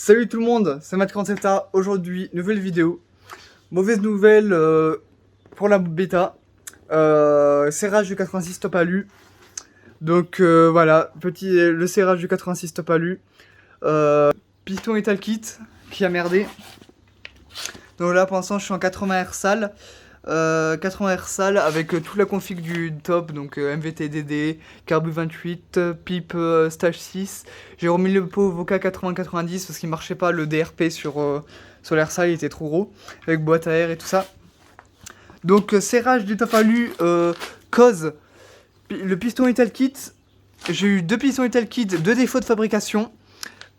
Salut tout le monde, c'est Matt47A. Aujourd'hui, nouvelle vidéo. Mauvaise nouvelle pour la bêta. Serrage du 86 top alu. Donc voilà, le serrage du 86 top alu. Piston Metal Kit qui a merdé. Donc là pour l'instant je suis en 80 R sale. 80 R sale avec toute la config du top, donc MVT-DD, Carbu 28, pipe stage 6. J'ai remis le pot Voca 80-90 parce qu'il marchait pas le DRP sur l'air sale, il était trop gros, avec boîte à air et tout ça. Donc serrage du top alu, cause le piston Metal Kit. J'ai eu deux pistons Metal Kit, deux défauts de fabrication.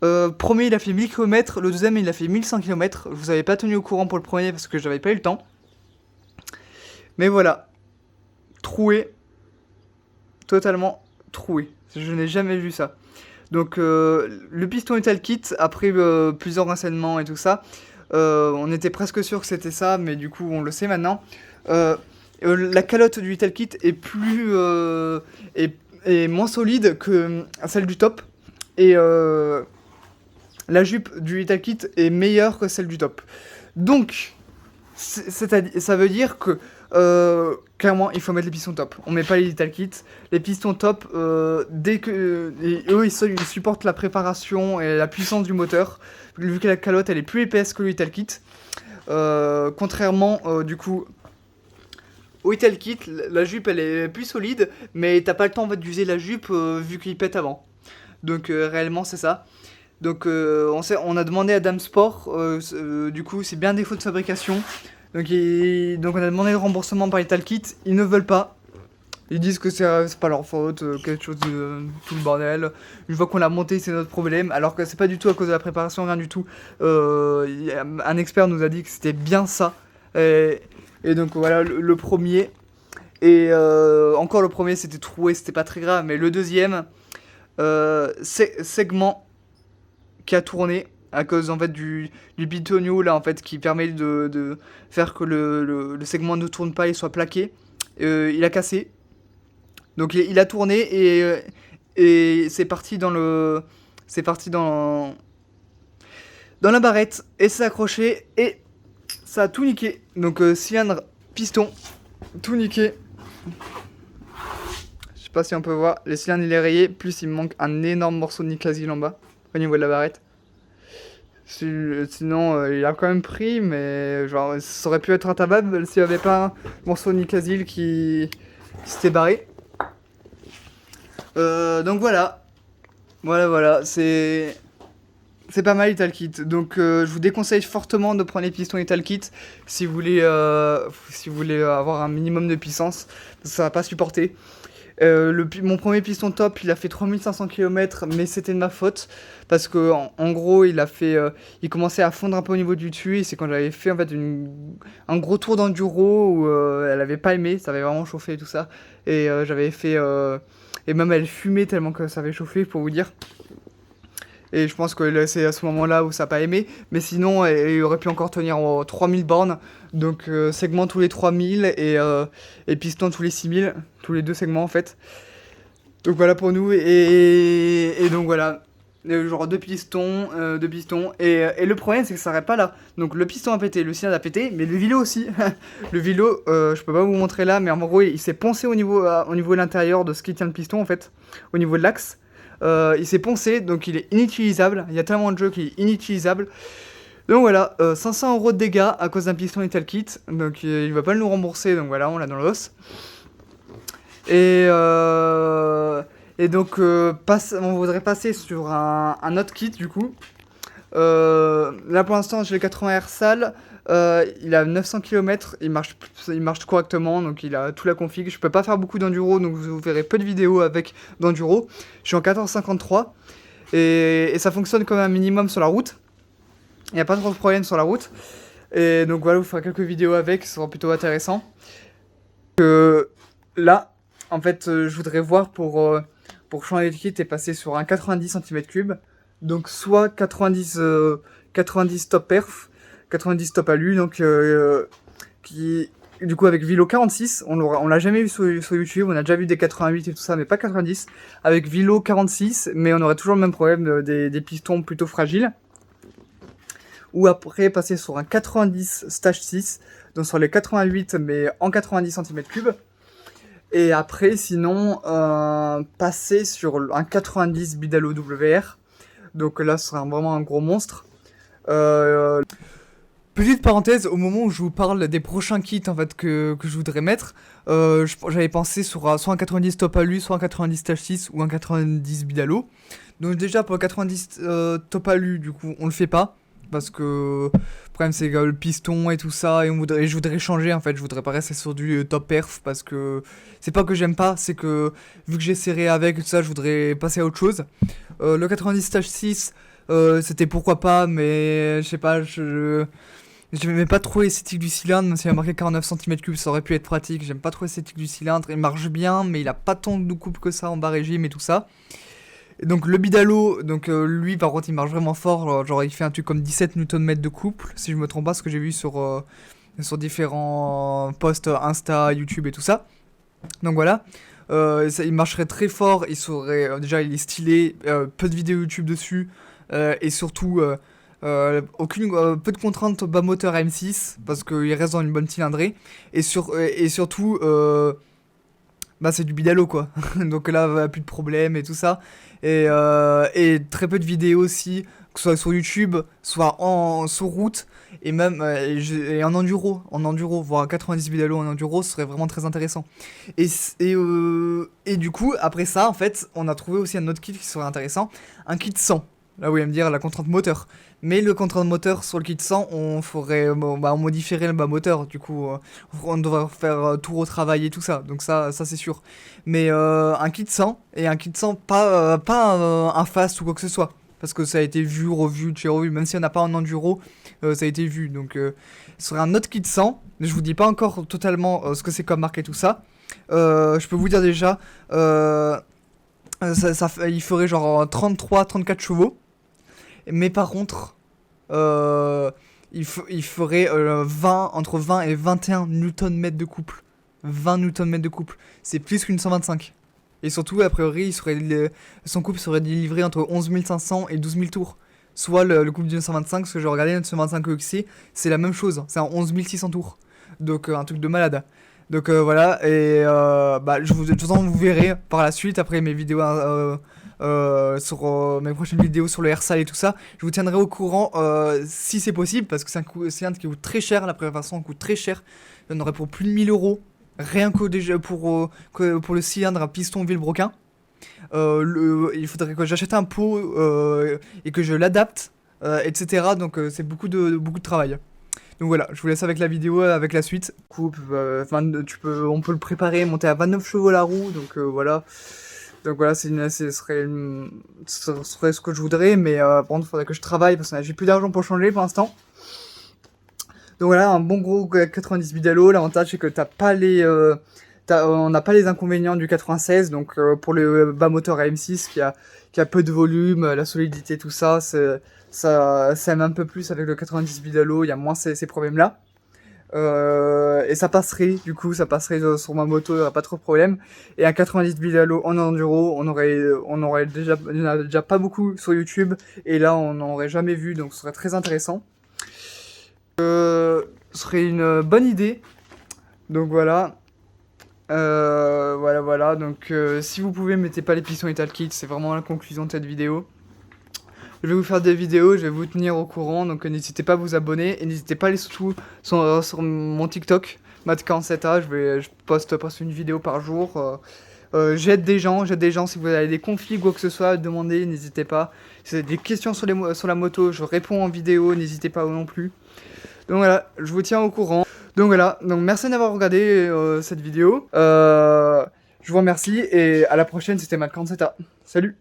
Premier il a fait 1000 km, le deuxième il a fait 1100 km. Je vous avais pas tenu au courant pour le premier parce que j'avais pas eu le temps. Mais voilà, troué, totalement troué. Je n'ai jamais vu ça. Donc le piston Metal Kit, après plusieurs renseignements et tout ça, on était presque sûr que c'était ça, mais du coup on le sait maintenant. La calotte du Metal Kit est plus est moins solide que celle du top. Et la jupe du Metal Kit est meilleure que celle du top. Donc, ça veut dire que clairement il faut mettre les pistons top. On met pas les Metal Kit. Les pistons top, dès que eux ils supportent la préparation et la puissance du moteur, vu que la calotte elle est plus épaisse que le Metal Kit. Contrairement du coup au Metal Kit, la jupe elle est plus solide, mais t'as pas le temps en fait d'user la jupe vu qu'il pète avant. Donc réellement c'est ça. Donc on a demandé à Damsport, du coup c'est bien défaut de fabrication. Donc on a demandé le remboursement par Metal Kit, ils ne veulent pas. Ils disent que c'est pas leur faute, quelque chose de tout le bordel. Une fois qu'on l'a monté, c'est notre problème. Alors que c'est pas du tout à cause de la préparation, rien du tout. Un expert nous a dit que c'était bien ça. Et donc voilà, le premier. Et encore le premier, c'était troué, c'était pas très grave. Mais le deuxième, segment qui a tourné à cause en fait du bitonio là en fait qui permet de faire que le segment ne tourne pas et soit plaqué. Il a cassé. Donc il a tourné et c'est parti dans la barrette et c'est accroché et ça a tout niqué. Donc cylindre, piston, tout niqué. Je sais pas si on peut voir, les cylindres il est rayé, plus il me manque un énorme morceau de niclasile en bas au niveau de la barrette. Sinon il a quand même pris, mais genre ça aurait pu être intabable s'il n'y avait pas un morceau de niclasile qui s'était barré. Donc voilà, c'est pas mal Metal Kit. Donc je vous déconseille fortement de prendre les pistons Metal Kit si vous voulez avoir un minimum de puissance, parce que ça va pas supporter. Mon premier piston top, il a fait 3500 km, mais c'était de ma faute parce que en gros, il commençait à fondre un peu au niveau du dessus. Et c'est quand j'avais fait en fait un gros tour d'enduro où elle avait pas aimé, ça avait vraiment chauffé et tout ça. Et j'avais fait et même elle fumait tellement que ça avait chauffé, pour vous dire. Et je pense que c'est à ce moment-là où ça n'a pas aimé. Mais sinon, il aurait pu encore tenir en 3000 bornes. Donc segment tous les 3000 et piston tous les 6000. Tous les deux segments en fait. Donc voilà pour nous. Et donc voilà. Genre deux pistons. Et le problème c'est que ça n'arrête pas là. Donc le piston a pété, le cylindre a pété, mais le vélo aussi. Le vélo, je peux pas vous montrer là, mais en gros il s'est poncé au niveau de l'intérieur de ce qui tient le piston en fait. Au niveau de l'axe. Il s'est poncé, donc il est inutilisable. Il y a tellement de jeux qu'il est inutilisable. Donc voilà, 500 € de dégâts à cause d'un piston Metal Kit. Donc il va pas nous rembourser, donc voilà, on l'a dans l'os. Et donc on voudrait passer sur un autre kit du coup. Là pour l'instant j'ai le 80 R sale. Il a 900 km, il marche correctement, donc il a tout la config. Je peux pas faire beaucoup d'enduro, donc vous verrez peu de vidéos avec d'enduro. Je suis en 1453 et ça fonctionne comme un minimum sur la route. Il n'y a pas trop de problèmes sur la route. Et donc voilà, vous ferez quelques vidéos avec, ce sera plutôt intéressant. Là, en fait, je voudrais voir pour changer de kit et passer sur un 90 cm3. Donc soit 90 top perf, 90 top alu, donc qui du coup avec Vilo 46, on l'a jamais vu sur YouTube, on a déjà vu des 88 et tout ça, mais pas 90, avec Vilo 46, mais on aurait toujours le même problème des pistons plutôt fragiles. ou après passer sur un 90 stage 6, donc sur les 88 mais en 90 cm3. Et après sinon passer sur un 90 Bidalo WR, donc là ce sera vraiment un gros monstre. Petite parenthèse, au moment où je vous parle des prochains kits en fait que je voudrais mettre, j'avais pensé sur soit un 90 Top Alu, soit un 90 Stage 6 ou un 90 Bidalo. Donc déjà pour le 90 Top Alu, du coup on le fait pas, parce que le problème c'est le piston et tout ça, et je voudrais changer en fait, je voudrais pas rester sur du top perf, parce que c'est pas que j'aime pas, c'est que vu que j'ai serré avec tout ça, je voudrais passer à autre chose. Le 90 Stage 6, c'était pourquoi pas, mais je sais pas, je n'aimais pas trop l'esthétique du cylindre, même s'il a marqué 49 cm3, ça aurait pu être pratique. J'aime pas trop l'esthétique du cylindre, il marche bien, mais il a pas tant de coupe que ça en bas régime et tout ça. Et donc le Bidalo, donc lui par contre il marche vraiment fort, genre il fait un truc comme 17 Nm de couple, si je me trompe pas, ce que j'ai vu sur différents posts Insta, YouTube et tout ça. Donc voilà, il marcherait très fort, déjà il est stylé, peu de vidéos YouTube dessus, et surtout peu de contraintes bas moteur à M6 parce qu'il reste dans une bonne cylindrée, et surtout bah c'est du Bidalo quoi. Donc là plus de problème et tout ça, et très peu de vidéos aussi, que ce soit sur YouTube, soit sur route, et même et en enduro, voire 90 Bidalo en enduro, ce serait vraiment très intéressant. Et du coup après ça en fait on a trouvé aussi un autre kit qui serait intéressant, un kit 100. Là vous allez me dire la contrainte moteur. Mais le contrainte moteur sur le kit 100, on modifierait le bas moteur. Du coup, on devrait faire tout retravailler tout ça. Donc ça c'est sûr. Mais un kit 100, et un kit 100, pas un fast ou quoi que ce soit. Parce que ça a été vu, revu, chez revu. Même si on n'a pas un enduro, ça a été vu. Donc ce serait un autre kit 100. Je vous dis pas encore totalement ce que c'est comme marque et tout ça. Je peux vous dire déjà, il ferait genre 33-34 chevaux. Mais par contre, il ferait entre 20 et 21 Nm de couple. 20 Nm de couple, c'est plus qu'une 125. Et surtout, a priori, son couple serait livré entre 11 500 et 12 000 tours. Soit le couple d'une 125, parce que je regardais notre 125 EXC, c'est la même chose, c'est en 11 600 tours. Donc un truc de malade. Donc voilà, et de toute façon vous verrez par la suite, après mes vidéos sur mes prochaines vidéos sur le airsal et tout ça, je vous tiendrai au courant si c'est possible, parce que c'est un cylindre qui coûte très cher, la préparation coûte très cher, il y en aurait pour plus de 1000 euros, rien que déjà pour le cylindre à piston Villebroquin. Il faudrait que j'achète un pot et que je l'adapte, etc. Donc c'est beaucoup de travail. Donc voilà, je vous laisse avec la vidéo, avec la suite. Coupe, on peut le préparer, monter à 29 chevaux la roue, donc voilà. Donc voilà, ce serait ce que je voudrais, mais par contre, il faudrait que je travaille, parce que j'ai plus d'argent pour changer pour l'instant. Donc voilà, un bon gros 90 Bidalo. L'avantage c'est que on n'a pas les inconvénients du 96, donc pour le bas moteur à M6 qui a peu de volume, la solidité, tout ça, ça aime un peu plus avec le 90 Bidalo, il y a moins ces problèmes-là. Et ça passerait sur ma moto, il n'y aurait pas trop de problème. Et un 90 Bidalo en enduro, on aurait déjà, il n'y en a déjà pas beaucoup sur YouTube, et là on n'en aurait jamais vu, donc ce serait très intéressant. Ce serait une bonne idée. Donc voilà. Voilà. Donc si vous pouvez, mettez pas les pistons Ital Kit, c'est vraiment la conclusion de cette vidéo. Je vais vous faire des vidéos, je vais vous tenir au courant, donc n'hésitez pas à vous abonner, et n'hésitez pas à aller surtout sur mon TikTok, Matt47A, je poste une vidéo par jour. J'aide des gens, si vous avez des conflits ou quoi que ce soit, demandez, n'hésitez pas. Si vous avez des questions sur la moto, je réponds en vidéo, n'hésitez pas non plus. Donc voilà, je vous tiens au courant. Donc voilà, merci d'avoir regardé cette vidéo. Je vous remercie, et à la prochaine, c'était Matt47A. Salut!